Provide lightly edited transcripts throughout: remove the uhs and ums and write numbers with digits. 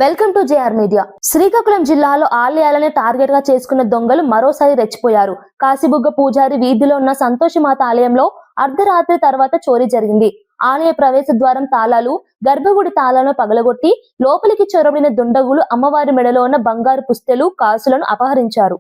Welcome to JR media. Srikakulam జిల్లాలో ఆలయాలనే target గా చేసుకున్న దొంగలు మరోసారి రెచ్చిపోయారు. కాశీబుగ్గ పూజారి వీధిలో ఉన్న సంతోషమాత ఆలయంలో అర్ధరాత్రి తర్వాత చోరీ జరిగింది. ఆలయ ప్రవేశ ద్వారం తాళాలు, గర్భగుడి తాళాలను పగలగొట్టి లోపలికి చొరబడిన దుండగులు అమ్మవారి మెడలో ఉన్న బంగారు పుస్తెలు, కాసులను అపహరించారు.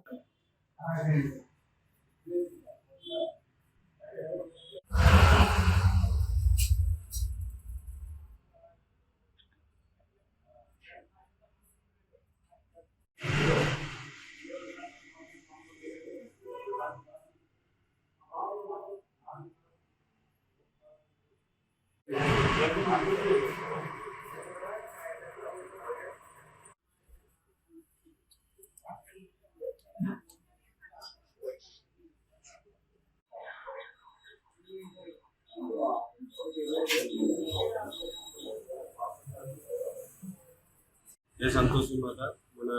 ఏ సంతోషమాత మన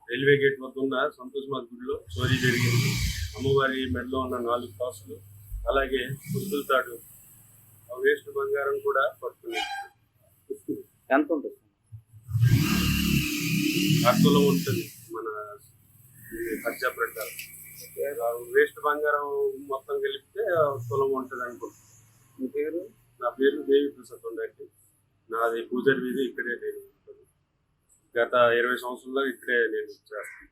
రైల్వే గేట్ వద్ద ఉన్న సంతోషమాత గుడిలో చోరీ జరిగింది. అమ్మవారి మెడలో ఉన్న 4 కాసులు, అలాగే పుస్తుల తాడు, వేస్ట్ బంగారం కూడా పట్టుకుని ఎంత ఉంటుంది? 6 తులం ఉంటుంది మన ఖర్చా ప్రకారం. వేస్ట్ బంగారం మొత్తం కలిపితే 1 తులం ఉంటుంది అనుకుంటున్నాను. మీ పేరు? నా పేరు దేవి ప్రసాద్ ఉండండి. నాది పూజారి వీధి, ఇక్కడే నేను గత 20 సంవత్సరాల్లో ఇక్కడే నేను చేస్తాను.